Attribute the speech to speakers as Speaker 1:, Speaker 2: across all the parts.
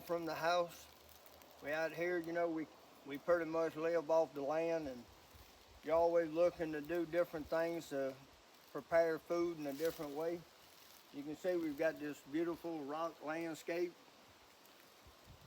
Speaker 1: from the house. We out here, you know, we pretty much live off the land, and you're always looking to do different things to prepare food in a different way. You can see we've got this beautiful rock landscape.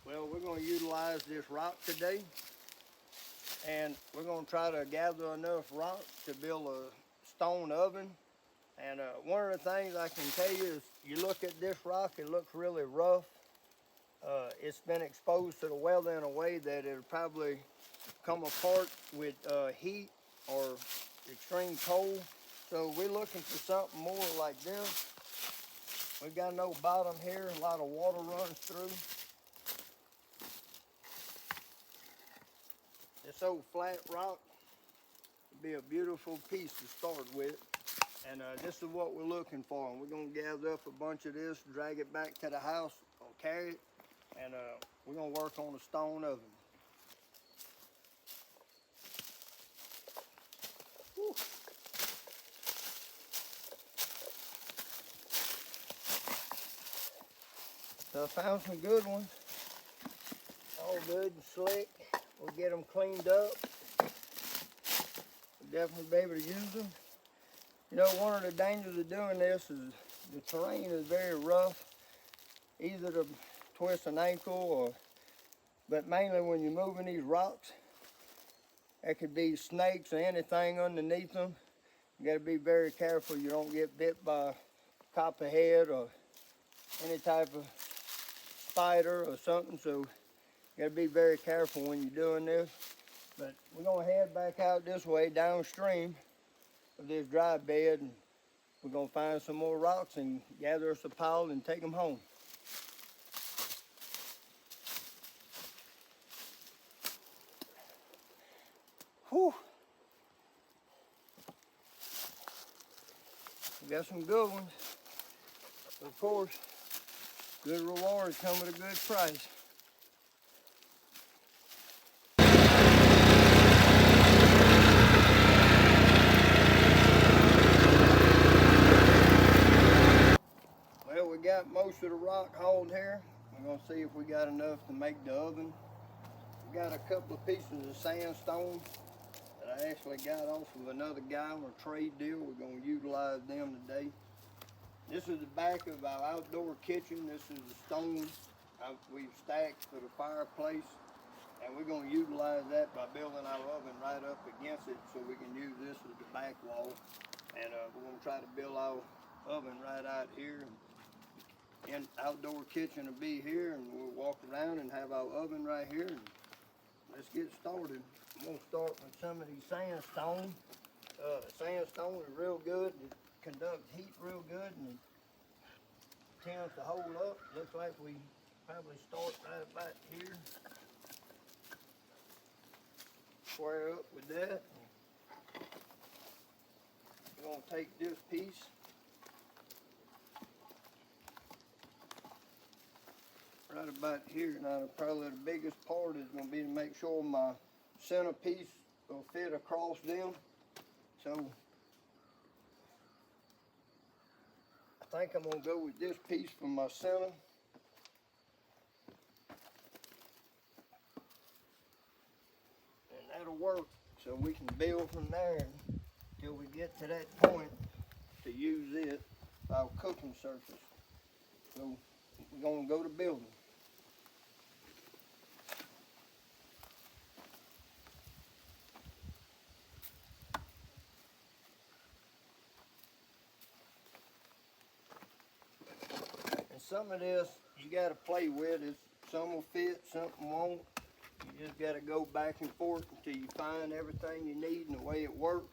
Speaker 1: Well, we're going to utilize this rock today, and we're going to try to gather enough rock to build a stone oven. And one of the things I can tell you is, you look at this rock, it looks really rough. It's been exposed to the weather in a way that it'll probably come apart with heat or extreme cold. So we're looking for something more like this. We've got no bottom here, a lot of water runs through. This old flat rock would be a beautiful piece to start with. And this is what we're looking for. And we're going to gather up a bunch of this, drag it back to the house, or carry it, and we're going to work on a stone oven. Whew. So I found some good ones, all good and slick. We'll get them cleaned up. We'll definitely be able to use them. You know, one of the dangers of doing this is the terrain is very rough, either to twist an ankle but mainly when you're moving these rocks, there could be snakes or anything underneath them. You got to be very careful you don't get bit by a copperhead or any type of spider or something, so you got to be very careful when you're doing this. But we're going to head back out this way downstream of this dry bed, and we're going to find some more rocks and gather us a pile and take them home. Whew. We got some good ones. Of course, good rewards come at a good price. Well, we got most of the rock hauled here. We're going to see if we got enough to make the oven. We got a couple of pieces of sandstone that I actually got off of another guy on a trade deal. We're going to utilize them today. This is the back of our outdoor kitchen. This is the stone we've stacked for the fireplace, and we're going to utilize that by building our oven right up against it so we can use this as the back wall. And we're going to try to build our oven right out here. And outdoor kitchen will be here, and we'll walk around and have our oven right here. And let's get started. I'm going to start with some of these sandstone. Sandstone is real good. It conducts heat real good, and it tends to hold up. Looks like we probably start right about here. Square up with that. We're going to take this piece. Right about here. Now, probably the biggest part is going to be to make sure my centerpiece will fit across them. So I think I'm going to go with this piece for my center. And that'll work, so we can build from there until we get to that point to use it for our cooking surface. So we're going to go to building. Some of this you got to play with. Some will fit, some won't. You just got to go back and forth until you find everything you need and the way it works.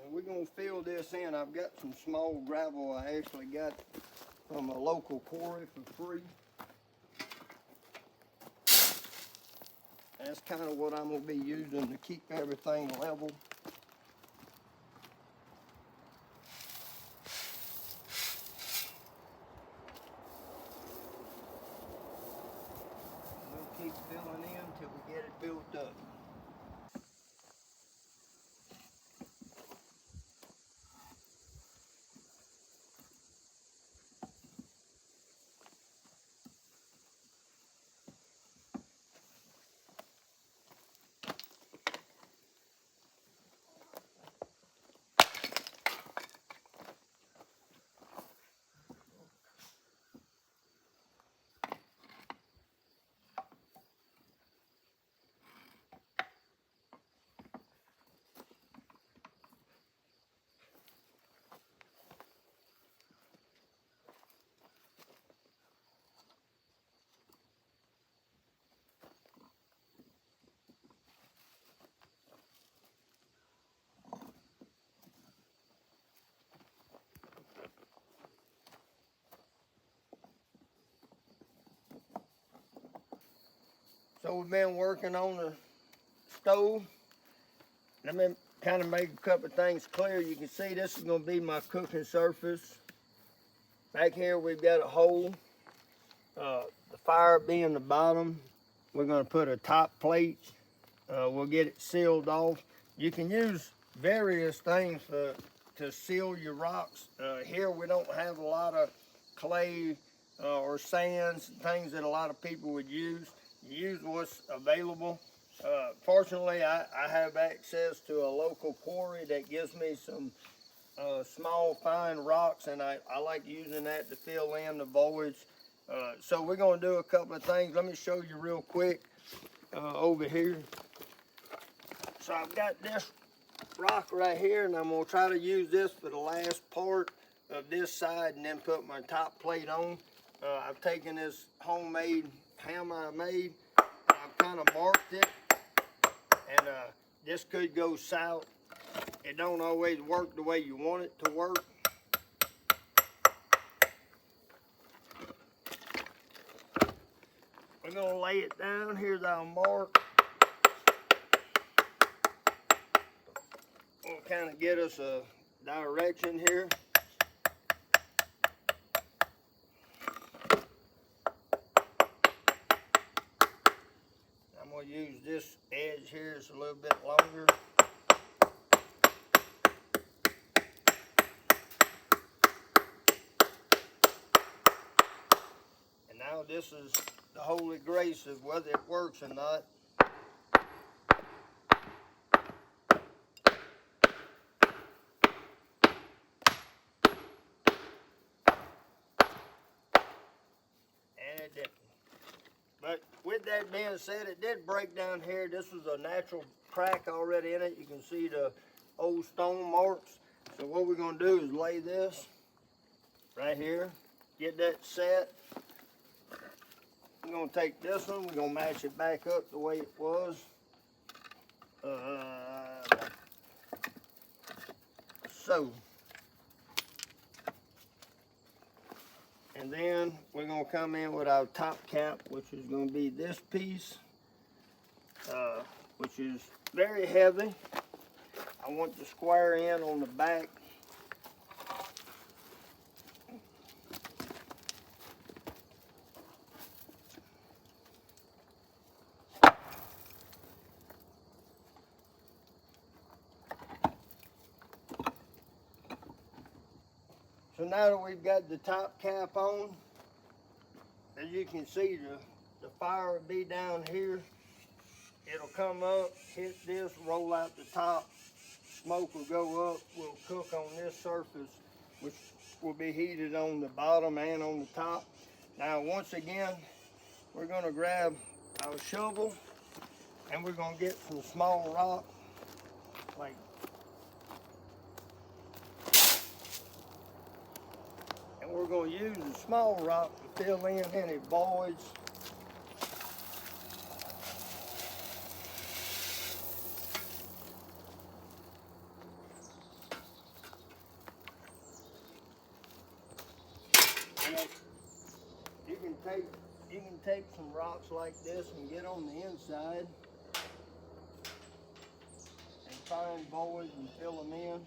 Speaker 1: And we're going to fill this in. I've got some small gravel I actually got from a local quarry for free. That's kind of what I'm going to be using to keep everything level. We'll keep filling in until we get it built up. So we've been working on the stove. Let me kind of make a couple of things clear. You can see this is going to be my cooking surface. Back here we've got a hole. The fire being the bottom, we're going to put a top plate. We'll get it sealed off. You can use various things to seal your rocks. Here we don't have a lot of clay or sands, things that a lot of people would use. You use what's available. Fortunately, I have access to a local quarry that gives me some small fine rocks, and I like using that to fill in the voids. So we're going to do a couple of things. Let me show you real quick over here. So I've got this rock right here, and I'm going to try to use this for the last part of this side and then put my top plate on. I've taken this homemade hammer I made, and I've kind of marked it, and this could go south. It don't always work the way you want it to work. We're going to lay it down. Here's our mark. We'll kind of get us a direction here. I'm going to use this edge here. It's a little bit longer. And now this is the holy grace of whether it works or not. And it didn't. But with that being said, it did break down here. This was a natural crack already in it. You can see the old stone marks. So what we're going to do is lay this right here, get that set. We're going to take this one, we're going to match it back up the way it was. And then we're going to come in with our top cap, which is going to be this piece, which is very heavy. I want the square end on the back. So now that we've got the top cap on, as you can see, the fire will be down here. It'll come up, hit this, roll out the top. Smoke will go up. We'll cook on this surface, which will be heated on the bottom and on the top. Now, once again, we're going to grab our shovel and we're going to get some small rock, like and we're going to use the small rock to fill in any voids. You can take some rocks like this and get on the inside and find voids and fill them in.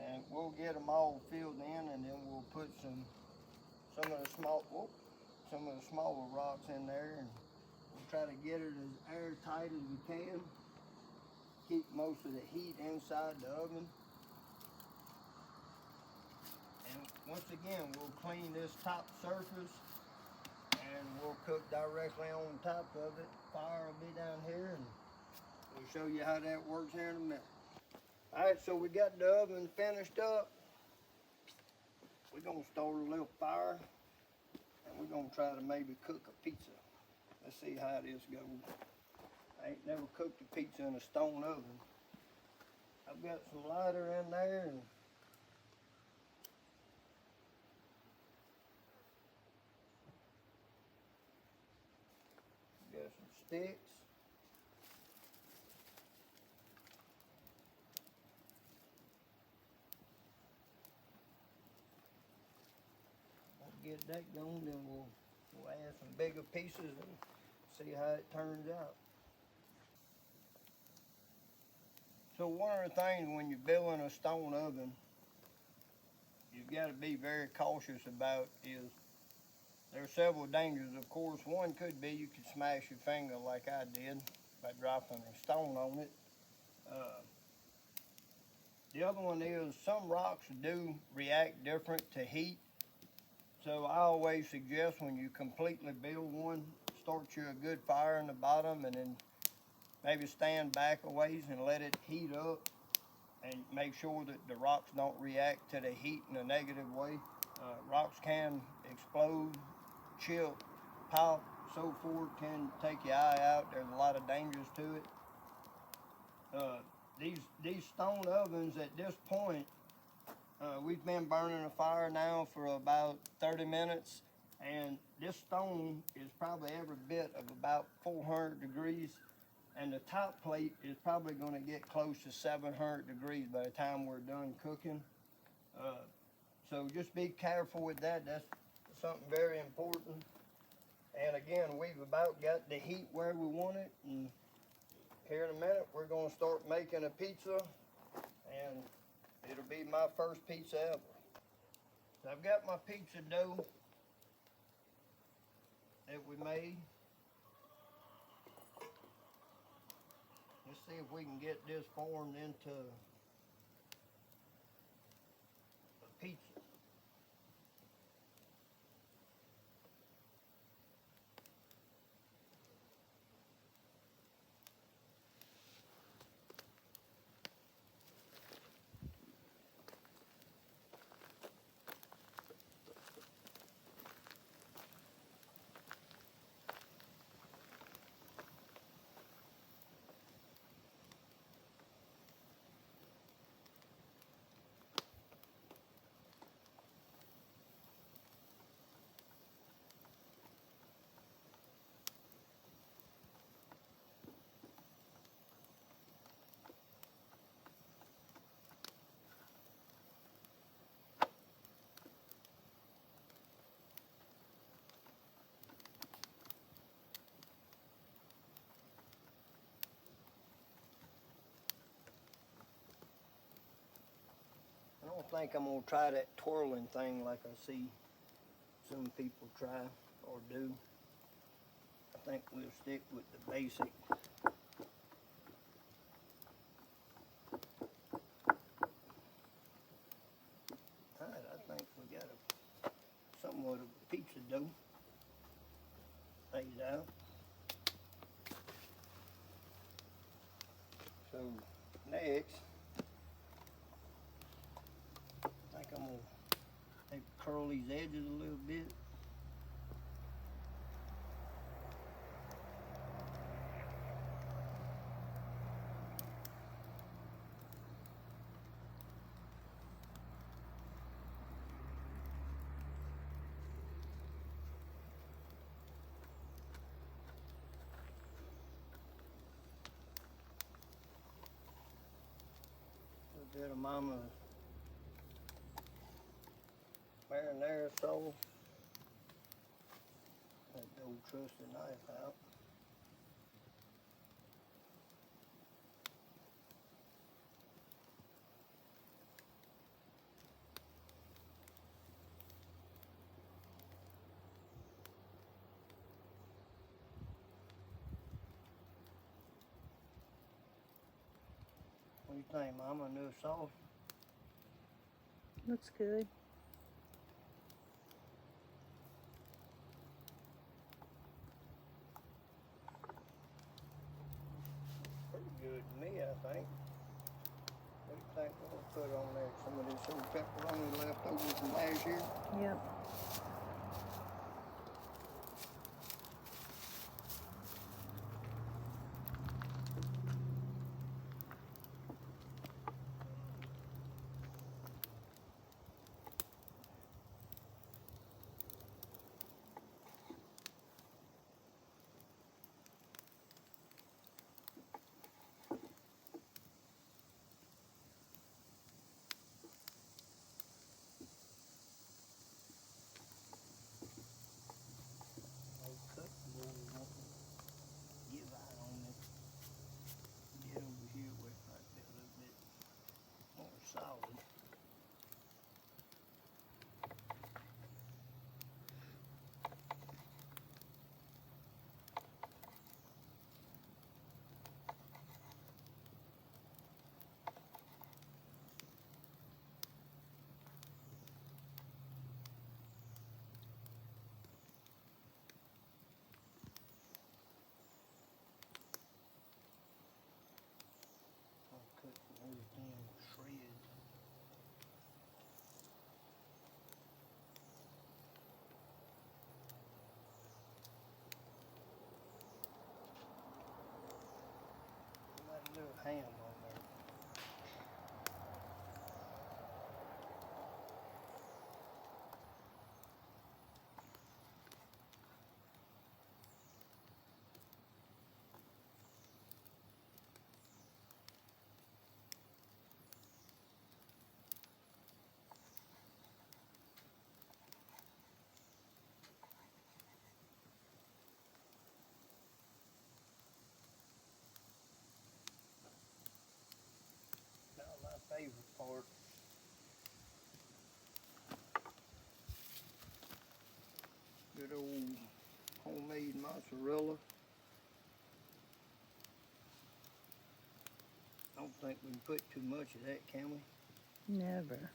Speaker 1: And we'll get them all filled in, and then we'll put some of the smaller rocks in there, and we'll try to get it as airtight as we can. Keep most of the heat inside the oven. And once again, we'll clean this top surface and we'll cook directly on top of it. Fire will be down here, and we'll show you how that works here in a minute. Alright, so we got the oven finished up. We're going to start a little fire, and we're going to try to maybe cook a pizza. Let's see how this goes. I ain't never cooked a pizza in a stone oven. I've got some lighter in there, and got some sticks. get that going, then we'll add some bigger pieces and see how it turns out. So one of the things when you're building a stone oven, you've got to be very cautious about is there are several dangers. Of course, one could be you could smash your finger like I did by dropping a stone on it. The other one is some rocks do react different to heat. So I always suggest when you completely build one, start you a good fire in the bottom and then maybe stand back a ways and let it heat up and make sure that the rocks don't react to the heat in a negative way. Rocks can explode, chip, pop, so forth, can take your eye out. There's a lot of dangers to it. These stone ovens at this point, we've been burning a fire now for about 30 minutes, and this stone is probably every bit of about 400 degrees, and the top plate is probably going to get close to 700 degrees by the time we're done cooking. So just be careful with that. That's something very important. And again, we've about got the heat where we want it, and here in a minute we're going to start making a pizza, and it'll be my first pizza ever. So I've got my pizza dough that we made. Let's see if we can get this formed into a pizza. I don't think I'm going to try that twirling thing like I see some people try or do. I think we'll stick with the basic. Alright, I think we got somewhat of a pizza dough laid out. So next, I think I'm going to curl these edges a little bit. A bit of mama marinara sauce. That old trusty knife out. What do you think, Mama? New sauce?
Speaker 2: Looks good.
Speaker 1: Pretty good to me, I think. What do you think we'll put on there? Some of this old pepperoni left over from last year?
Speaker 2: Yep.
Speaker 1: them shreds. Got a little ham on there. Not my favorite part. Good old homemade mozzarella. I don't think we can put too much of that, can we?
Speaker 2: Never.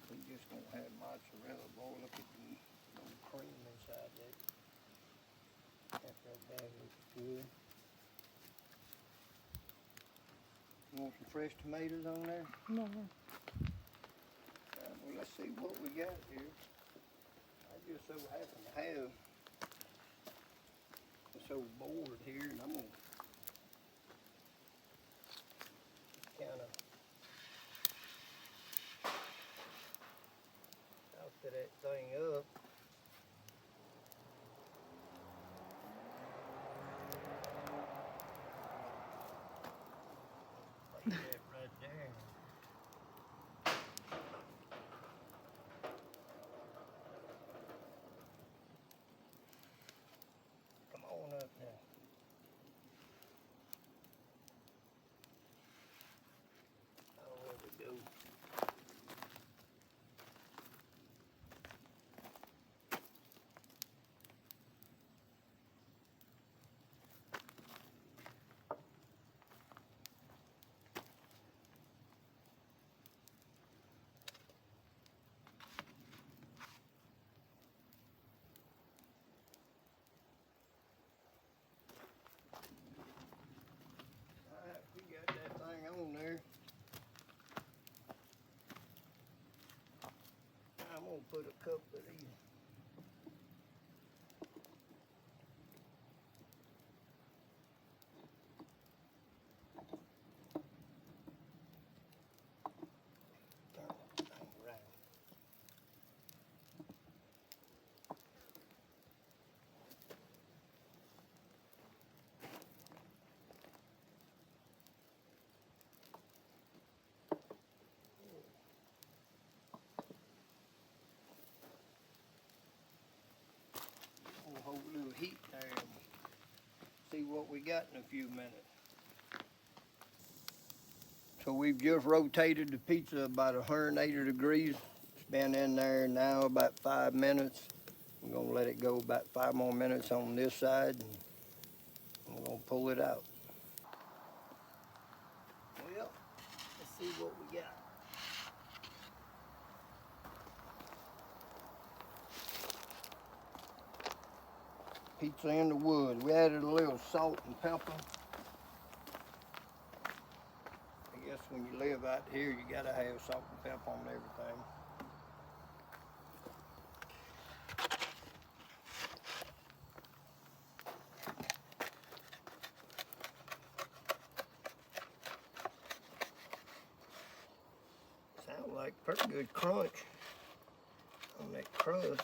Speaker 1: We just gonna have mozzarella. Boy, look at the little cream inside that. That bag looks good. You want some fresh tomatoes on there?
Speaker 2: No.
Speaker 1: Well, let's see what we got here. I just so happen to have this old board here, and I'm gonna kind of outfit that thing up. Lay that right there. Come on up now. Oh, there we go. Alright, we got that thing on there. I'm gonna put a couple of these. Turn that thing around. We'll hold a little heat there and see what we got in a few minutes. So we've just rotated the pizza about 180 degrees. It's been in there now about 5 minutes. We're gonna let it go about 5 more minutes on this side, and we're gonna pull it out. Well, let's see what we got. Pizza in the woods. We added a little salt and pepper. I guess when you live out here, you gotta have salt and pepper on everything. Sounds like pretty good crunch on that crust.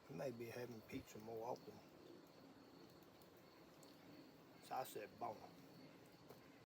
Speaker 1: We may be having pizza more often. So I said, boom.